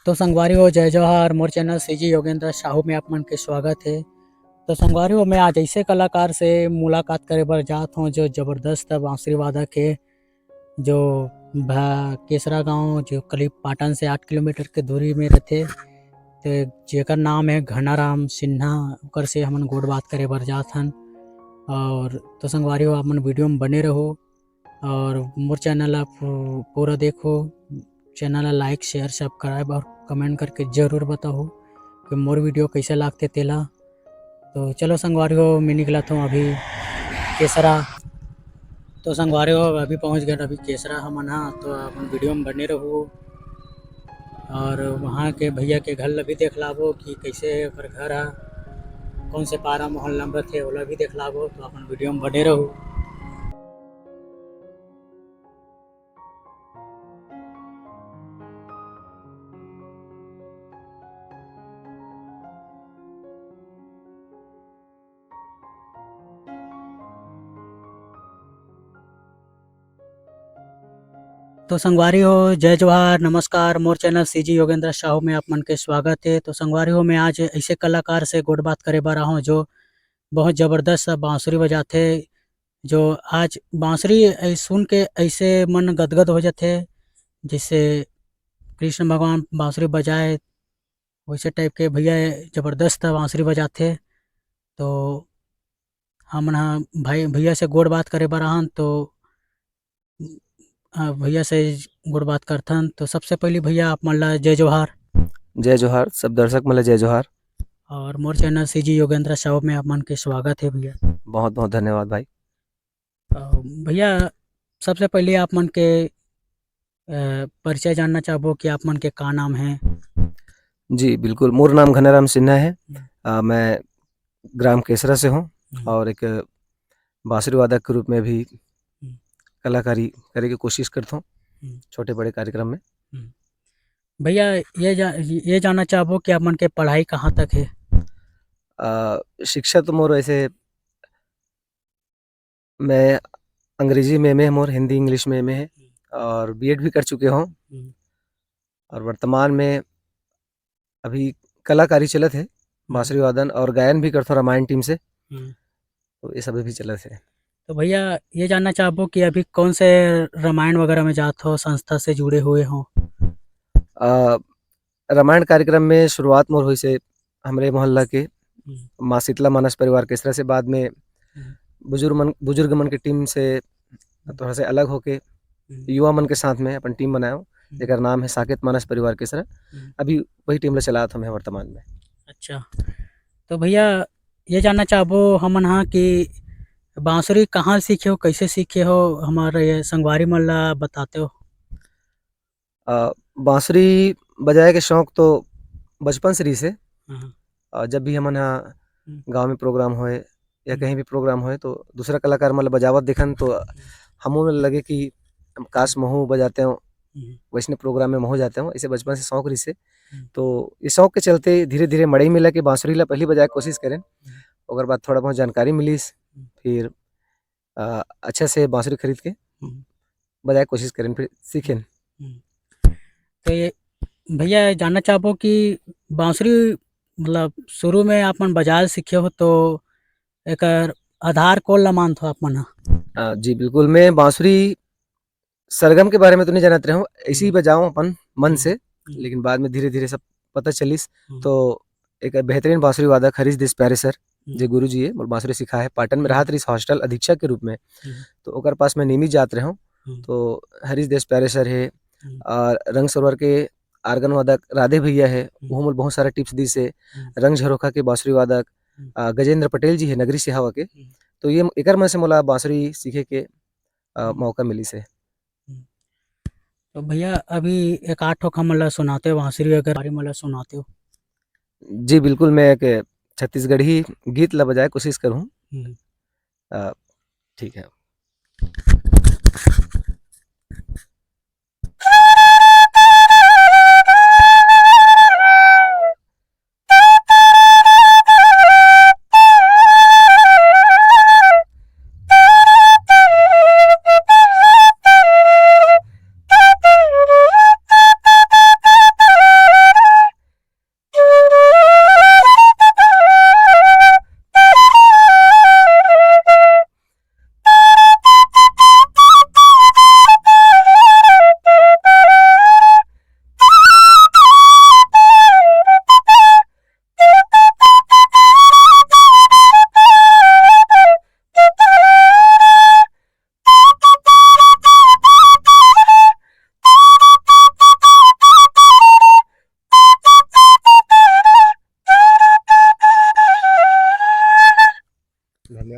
तो संगवारी जय जवाहर मोर चैनल सीजी योगेंद्र साहू में आप मन के स्वागत है। तो संगवारी मैं आज ऐसे कलाकार से मुलाकात करे बर जात हूँ जो जबरदस्त बांसुरी वादक है, जो केसरा गांव जो करीब पाटन से 8 किलोमीटर के दूरी में रहते। तो जेकर नाम है घनाराम सिन्हा, ओकर से हमन गोड़ बात करे बर जात हन। और तो संगवारी आप मन वीडियो में बने रहो और मोर चैनल आप पूरा देखो। चैनल लाइक शेयर सब्सक्राइब और कमेंट करके ज़रूर बताओ कि मोर वीडियो कैसे लागते तेला। तो चलो संगवारियों मैं निकलता हूँ अभी केसरा। तो संगवारियों अभी पहुँच गए अभी केसरा हमन। हाँ तो अपन वीडियो में बने रहो और वहाँ के भैया के घर भी देख लाबो कि कैसे ओकर घर है, कौन से पारा मोहल्ला में रहते ओला भी देख लाबो। तो अपन वीडियो में बने रहो। तो संगवारी हो जय जवाहर नमस्कार, मोर चैनल सीजी योगेंद्र साहू में आप मन के स्वागत है। तो संगवारी हो मैं आज ऐसे कलाकार से गोड़ बात करे बर हूँ जो बहुत ज़बरदस्त बांसुरी बजाते। जो आज बांसुरी सुन के ऐसे मन गदगद हो जाते जिससे कृष्ण भगवान बांसुरी बजाए वैसे टाइप के भैया ज़बरदस्त बांसुरी बजाते। तो हम भाई भैया से गोड़ बात करे बर हन। तो भैया से गोड़ बात करथन। तो सबसे पहले भैया आप मन ला जय जवाहर। जय जोहार सब दर्शक मन ला जय जोहार। और मोर चैनल सीजी योगेंद्र साहू में आप मन के स्वागत है भैया। बहुत बहुत धन्यवाद भाई। भैया सबसे पहले आप मन के परिचय जानना चाहबो कि आप मन के का नाम है। जी बिल्कुल, मोर नाम घनाराम सिन्हा है। मैं ग्राम केसरा से हूँ और एक बांसुरी वादक के रूप में भी कलाकारी करे की कोशिश करता हूँ छोटे बड़े कार्यक्रम में। भैया ये जानना चाहबो कि आप मन के पढ़ाई कहाँ तक है। शिक्षा तो मोर ऐसे मैं अंग्रेजी में एमए है, मोर हिंदी इंग्लिश में एमए है और बीएड भी कर चुके हूँ। और वर्तमान में अभी कलाकारी चलत है, बांसुरी वादन और गायन भी करता हूँ रामायण टीम से। तो ये सब भी चलत है। तो भैया ये जानना चाहबो कि अभी कौन से रामायण वगैरह में जात हो, संस्था से जुड़े हुए हो। रामायण कार्यक्रम में शुरुआत मोर हुई से हमरे मोहल्ला के माँ शीतला मानस परिवार केसरा से, बाद में बुजुर्ग मन के टीम से थोड़ा से अलग होके युवा मन के साथ में अपन टीम बनाया, जेकर नाम है साकेत मानस परिवार केसरा। अभी वही टीम ला चलात हमें वर्तमान में। अच्छा, तो भैया ये जानना चाहबो हमन हाँ कि बांसुरी कहाँ सीखे हो, कैसे सीखे हो, हमारे ये संगवारी मन ला बताते हो। बांसुरी बजाए के शौक तो बचपन से रही से। जब भी हमन यहाँ गाँव में प्रोग्राम होए या कहीं भी प्रोग्राम होए तो दूसरा कलाकार मतलब बजावत देखन तो हमों लगे कि काश महू बजाते हो, वैसने प्रोग्राम में महू जाते हो। इसे बचपन से शौक रही से, तो इस शौक के चलते धीरे धीरे मड़ई मिला के बांसुरी ला पहली बजाए कोशिश करें। और बाद थोड़ा बहुत जानकारी मिलीस, फिर अच्छा से बांसुरी खरीद के बजाए कोशिश करें, फिर सीखें। तो ये भैया जानना चाहबो कि बांसुरी मतलब शुरू में आप मन बजाल सीखे हो तो एक आधार कौन ला मानते हो आप मन। जी बिल्कुल, मैं बांसुरी सरगम के बारे में तो नहीं जानते रहूँ, ऐसे ही बजाऊँ अपन मन से, लेकिन बाद में धीरे धीरे सब पता चलिस। तो एक बेहतरीन बांसुरी वादक हरीश देश प्यारे सर जो गुरु जी है और बांसुरी सिखा है, पाटन में रहा रही हॉस्टल अधीक्षक के रूप में। तो ओकर पास मैं नियमित जात रहा हूँ। तो हरीश देश प्यारे सर है और रंग सरोवर के आर्गन वादक राधे भैया है, वो मोल बहुत सारा टिप्स दी से। रंग झरोखा के बांसुरी वादक गजेंद्र पटेल जी है नगरी से हवा के। तो ये एकर मन से मोला बांसुरी सीखे के मौका मिली से। तो भैया अभी एक आठ ठोक हमन ला सुनाते हो बांसुरी, अगर मन ला सुनाते हो। जी बिल्कुल, मैं एक छत्तीसगढ़ी गीत ला बजाए कोशिश करूँ। ठीक है।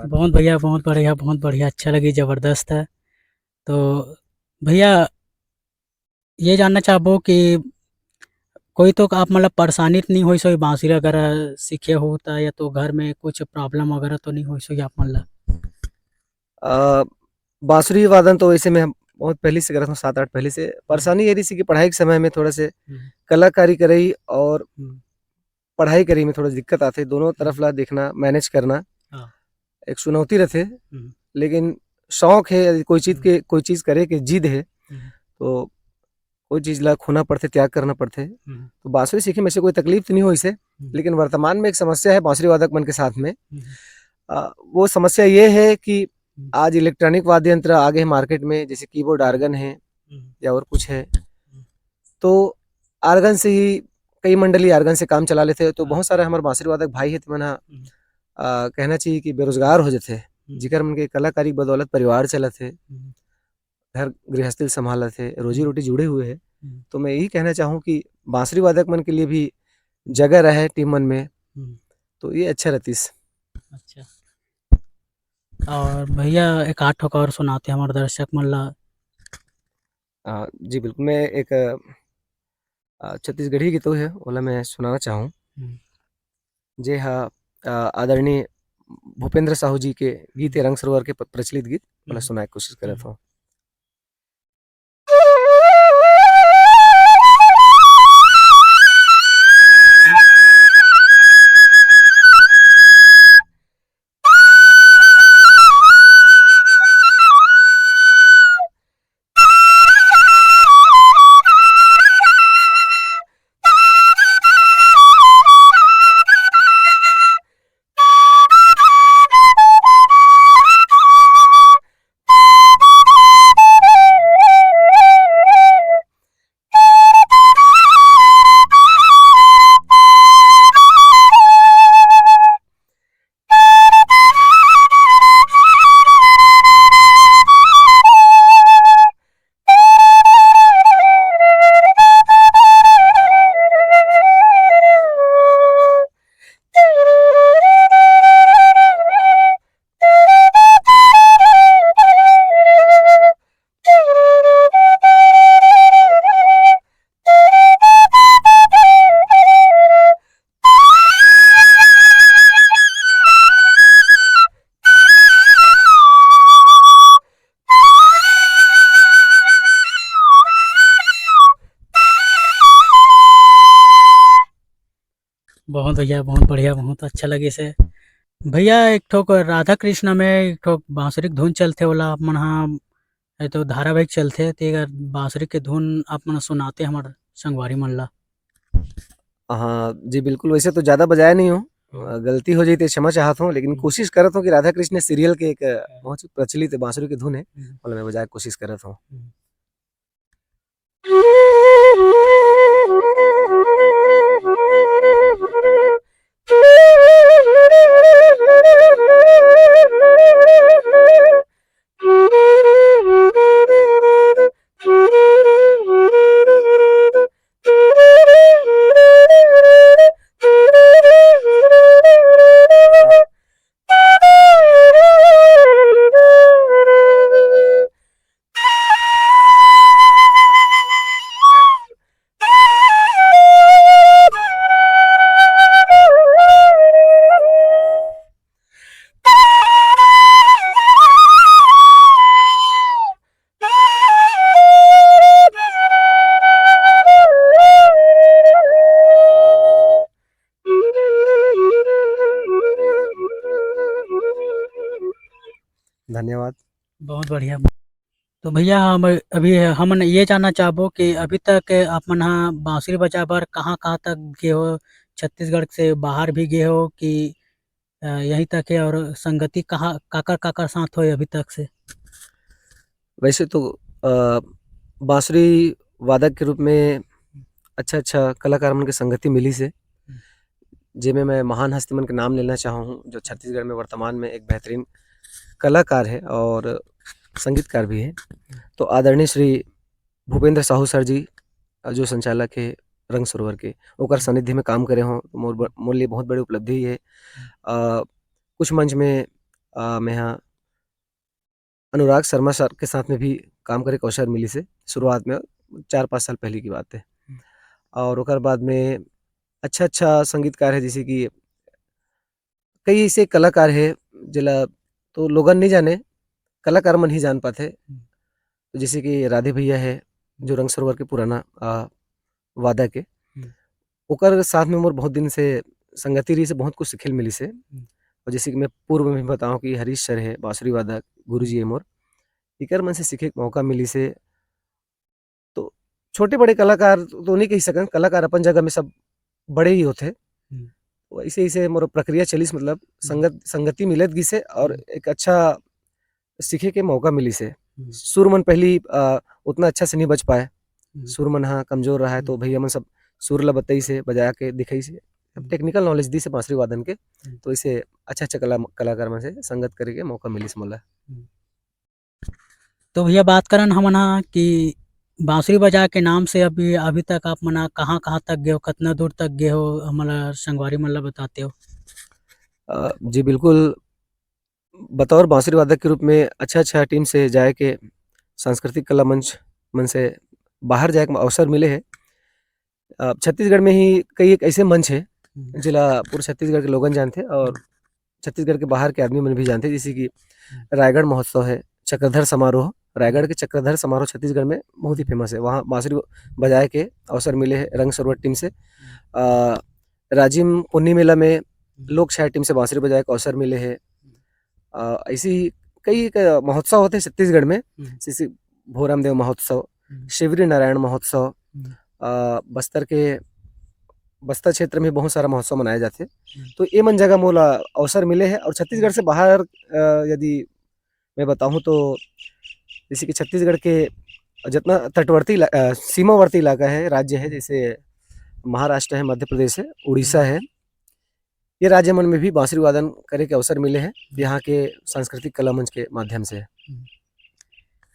बहुत बढ़िया, बहुत बढ़िया, बहुत बढ़िया, अच्छा लगी, ज़बरदस्त है। तो भैया ये जानना चाहबो कि कोई तो आप मतलब परेशानी तो नहीं हुई सोई बांसुरी वगैरह सीखे हो त या तो घर में कुछ प्रॉब्लम वगैरह तो नहीं हुई सोई आप मन ला? अ, बांसुरी वादन तो वैसे मैं बहुत पहले से करता हूँ, 7-8 पहले से। परेशानी ये रही थी कि पढ़ाई के समय में थोड़ा से हुँ, कलाकारी करई और हुँ, पढ़ाई करई में थोड़ा दिक्कत आथे, दोनों तरफ ला देखना, मैनेज करना हाँ, एक चुनौती रथे। हुँ, लेकिन शौक है, यदि हुँ, कोई चीज़ करे के जिद है, हुँ, तो कोई चीज़ ला खोना पड़थे, त्याग करना पड़थे। हुँ, तो बांसुरी सीखे में से कोई तकलीफ तो नहीं हुई से, हुँ, लेकिन वर्तमान में एक समस्या है बांसुरी वादक मन के साथ में। हुँ, वो समस्या ये है कि हुँ, आज इलेक्ट्रॉनिक वाद्य यंत्र आ गए हैं मार्केट में, जैसे कीबोर्ड आर्गन है हुँ, या और कुछ है। हुँ, तो आर्गन से ही कई मंडली आर्गन से काम चला लेते हैं, तो हाँ, बहुत सारे हमारे बांसुरी वादक भाई है मन ह हुँ, कहना चाहिए कि बेरोजगार हो जाते, हुँ, जिकर मन के कलाकारी के बदौलत परिवार चलत है, हुँ, घर गृहस्थी संभालत है, रोजी हुँ, रोटी जुड़े हुए है। हुँ, तो मैं यही कहना चाहूँ कि बांसुरी वादक मन के लिए भी जगह रहे टीम मन में, हुँ, तो ये अच्छा रहतीस। अच्छा। और भैया एक आध ठोक और सुनाते हमारे दर्शक मन ला। जी बिल्कुल, मैं एक छत्तीसगढ़ी गीत है ओला मैं सुनाना चाहूँ। हुँ, जे हा आदरणीय भूपेंद्र साहू जी के गीत हुँ, है, रंग सरोवर के प्रचलित गीत हुँ, ओला सुनाए के कोशिश करत हुँ, हूँ। बहुत भैया, बहुत बढ़िया, बहुत अच्छा लगे से। भैया एक ठोक राधा कृष्ण में एक ठोक बांसुरी के धुन चलथे ओला आप मन हा ये तो धारावाहिक चलथे तेकर बांसुरी के धुन आप मन सुनाते हमर संगवारी मन ला। हाँ जी बिल्कुल, वैसे तो ज़्यादा बजाया नहीं हूँ, हुँ, गलती हो जाई तो क्षमा चाहत हूँ, लेकिन हुँ, कोशिश करत हूँ कि राधा कृष्ण सीरियल के एक हाँ, बहुत प्रचलित बांसुरी की धुन है, हुँ, ओला मैं बजाए के कोशिश करत हूँ। हुँ। धन्यवाद। बहुत बढ़िया। तो भैया हम अभी हमन ये जानना चाहबो कि अभी तक आप मन हा बांसुरी बजाए बर कहाँ-कहाँ तक गए हो? छत्तीसगढ़ से बाहर भी गए हो कि यहीं तक है और संगति कहाँ काकर-काकर साथ होए अभी तक से? वैसे तो बांसुरी वादक के रूप में अच्छा-अच्छा कलाकार मन के संगति मिलिस हे, हुँ, जेमे मैं महान हस्ती मन के नाम लेना चाहूँ, जो छत्तीसगढ़ में वर्तमान में एक बेहतरीन कलाकार है और संगीतकार भी है। हुँ, तो आदरणीय श्री भूपेंद्र साहू सर जी जो संचालक है रंग सरोवर के, ओकर हुँ, सानिध्य में काम करे हों, हुँ, मोर लिए बहुत बड़ी उपलब्धि है। हुँ, कुछ मंच में मैं यहाँ अनुराग शर्मा सर के साथ में भी काम करे के अवसर मिली से शुरुआत में 4-5 साल पहले की बात है। और ओकर बाद में अच्छा संगीतकार है, जैसे कि कई ऐसे कलाकार है जिला तो लोगन नहीं जाने, कलाकार मन ही जान पाते। तो जैसे कि राधे भैया है, जो रंग सरोवर के पुराना वादक के, ओकर साथ में मोर बहुत दिन से संगति रही से बहुत कुछ सीखे मिली से। और जैसे कि मैं पूर्व में बताऊं कि हरीश सर है बांसुरी वादक गुरुजी है मोर, इकर मन से सीखे के मौका मिली से। तो छोटे बड़े कलाकार तो नहीं कह सकन, कलाकार अपन जगह में सब बड़े ही होते। तो ऐसे ऐसे मोर प्रक्रिया चलिस, मतलब संगति मिलत गी से और एक अच्छा सीखे के मौका मिली से। सुर मन पहली उतना अच्छा से नहीं बज पाए, सुर मन हाँ कमजोर रहा है, तो भैया मन सब सुर ला बताई से बजा के दिखाई से, टेक्निकल नॉलेज दी से बांसुरी वादन के। तो इसे अच्छा कलाकार मन से संगत करे के मौका मिली से मोला। तो भैया बात करन हमन हा कि बांसुरी बजा के नाम से अभी अभी तक आप मना कहाँ कहाँ तक गए हो, कितना दूर तक गए हो, हमारा संगवारी मन ला बताते हो। जी बिल्कुल, बतौर बांसुरी वादक के रूप में अच्छा टीम से जाए के सांस्कृतिक कला मंच मन से बाहर जाए के अवसर मिले हैं। छत्तीसगढ़ में ही कई एक ऐसे मंच है जिला पूरे छत्तीसगढ़ के लोगन जानते, और छत्तीसगढ़ के बाहर के आदमी मन भी जानते, जैसे कि रायगढ़ महोत्सव है, चक्रधर समारोह। रायगढ़ के चक्रधर समारोह छत्तीसगढ़ में बहुत ही फेमस है, वहाँ बांसुरी बजाए के अवसर मिले हैं रंग सरोवर टीम से। राजिम पुन्नी मेला में लोक शायर टीम से बांसुरी बजाए के अवसर मिले हैं। ऐसी कई महोत्सव होते हैं छत्तीसगढ़ में, जैसे भोरमदेव महोत्सव, शिवरी नारायण महोत्सव, बस्तर क्षेत्र में बहुत सारा महोत्सव मनाए जाते। तो ये मन जगह मोला अवसर मिले हैं। और छत्तीसगढ़ से बाहर यदि मैं बताऊं तो जैसे कि छत्तीसगढ़ के जितना तटवर्ती सीमावर्ती इलाका है, राज्य है, जैसे महाराष्ट्र है, मध्य प्रदेश है, उड़ीसा है, ये राज्य मन में भी बांसुरी वादन करे के अवसर मिले हैं यहाँ के सांस्कृतिक कला मंच के माध्यम से।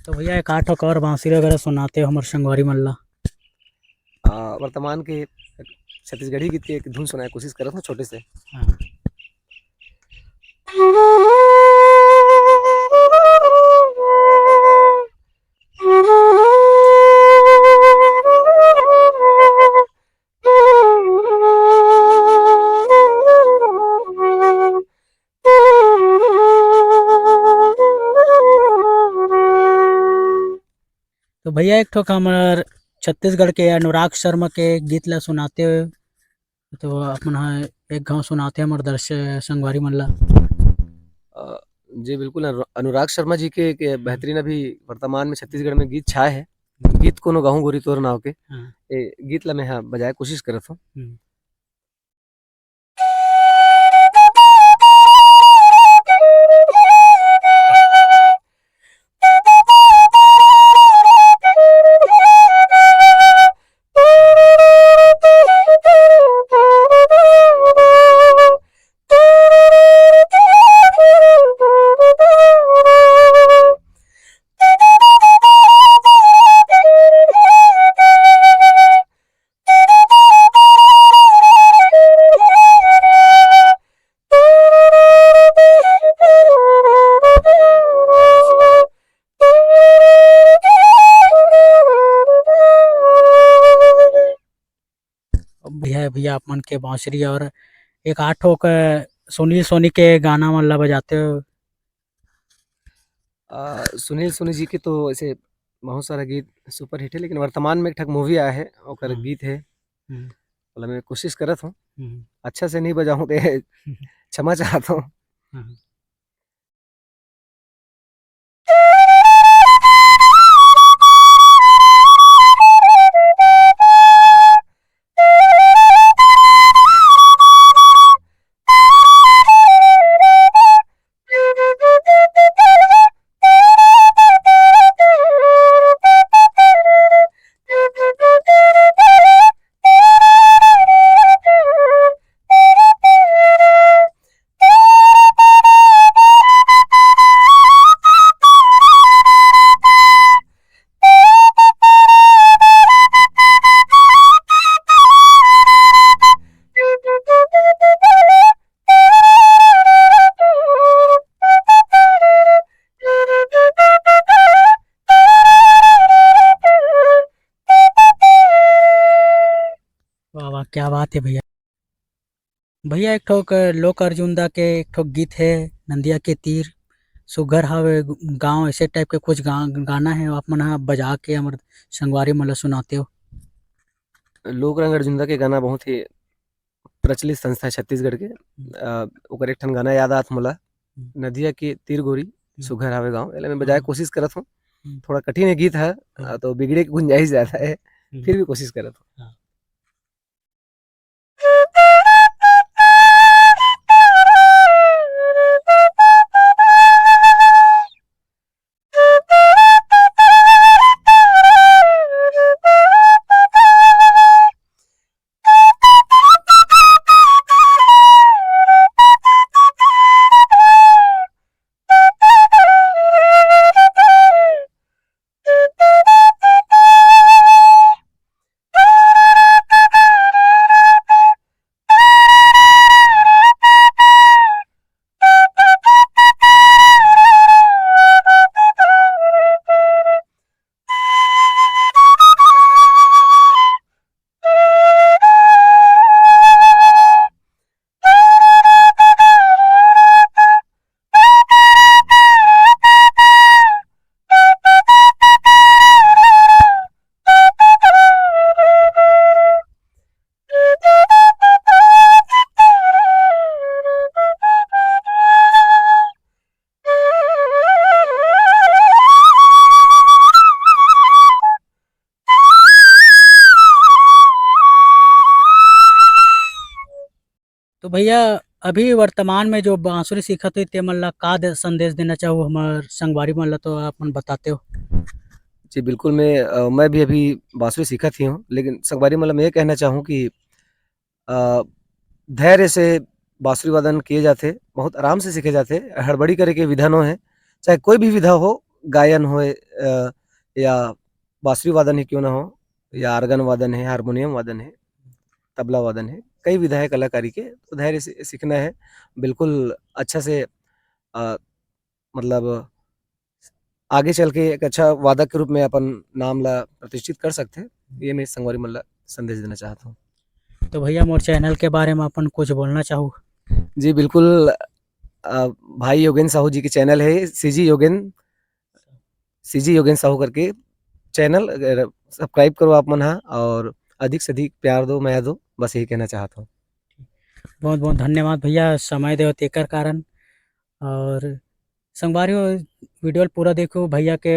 तो भैया एक आठ और बांसुरी वगैरह सुनाते हो हमारे संगवारी मन ला। वर्तमान के छत्तीसगढ़ी गीत के एक धुन सुनाए कोशिश करत हूँ छोटे से। तो भैया एक ठोक हमार छत्तीसगढ़ के अनुराग शर्मा के गीत ला सुनाते हो, तो अपन हा एक गाँव सुनाते हमारे संगवारी मन ला। जी बिल्कुल, अनुराग शर्मा जी के बेहतरीन अभी वर्तमान में छत्तीसगढ़ में गीत छाए है, गीत कोनो गाहूँ गोरी तोर नाव के, ए गीत ला मैं यहाँ बजाए कोशिश करत हूँ। भैया आप मन के बांसुरी और एक आठ ठोक सुनील सोनी के गाना मन ला बजाते हो। सुनील सोनी जी के तो ऐसे बहुत सारा गीत सुपर हिट है, लेकिन वर्तमान में एक ठक मूवी आया है और गीत है, मतलब मैं कोशिश करत हूँ, अच्छा से नहीं बजाऊँ तो क्षमा चाहता हूँ। वाह वाह, क्या बात है भैया। भैया एक ठोक लोक अर्जुन दा के एक ठोक गीत है, नंदिया के तीर सुघर हवे गाँव, ऐसे टाइप के कुछ गाना है, आप मन ह बजा के हमर संगवारी मन ल सुनाते हो। लोक रंग अर्जुन दा के गाना बहुत ही प्रचलित संस्था है छत्तीसगढ़ के। ओकर एक ठन गाना याद आत मोला, नदिया के तीर गोरी सुघर हवे गाँव, एला मैं बजाए कोशिश करत हूँ। थोड़ा कठिन है गीत है, तो बिगड़े की गुंजाइश ज्यादा है, फिर भी कोशिश करत हूँ। तो भैया अभी वर्तमान में जो बांसुरी सीखत हो ते मन ला का संदेश देना चाहो हमार संगवारी मन ला, तो आप मन बताते हो। जी बिल्कुल, मैं भी अभी बांसुरी सीखा ही हूँ, लेकिन संगवारी मतलब मैं ये कहना चाहूँ कि अ, धैर्य से बांसुरी वादन किए जाते, बहुत आराम से सीखे जाते, हड़बड़ी करे के विधा नो है। चाहे कोई भी विधा हो, गायन होए या बांसुरी वादन ही क्यों ना हो, या आर्गन वादन है, हारमोनियम वादन है, तबला वादन है, कई विधा है कलाकारी के, तो धैर्य से सीखना है। बिल्कुल अच्छा से मतलब आगे चल के एक अच्छा वादक के रूप में अपन नाम ला प्रतिष्ठित कर सकते हैं। ये मैं संगवारी मन ला संदेश देना चाहता हूँ। तो भैया मोर चैनल के बारे में अपन कुछ बोलना चाहो। जी बिल्कुल, भाई योगेंद्र साहू जी की चैनल है, सीजी योगेंद्र साहू करके चैनल, सब्सक्राइब करो आप मन हा, और अधिक से अधिक प्यार दो, माया दो, बस यही कहना चाहता हूँ। बहुत बहुत धन्यवाद भैया समय देव तेकर कारण। और संगवारियों वीडियो पूरा देखो भैया के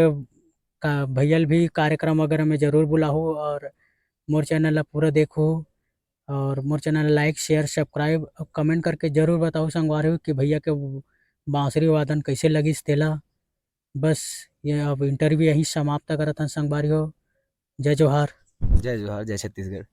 का भैया भी कार्यक्रम वगैरह में ज़रूर बुलाहो, और मोर चैनल ला पूरा देखो, और मोर चैनल लाइक शेयर सब्सक्राइब और कमेंट करके ज़रूर बताओ संगवारियों कि भैया के बांसुरी वादन कैसे लगिस तेला। बस ये अब इंटरव्यू यहीं समाप्त करत हन संगवारियों। जय जोहार। जय जोहार, जय छत्तीसगढ़।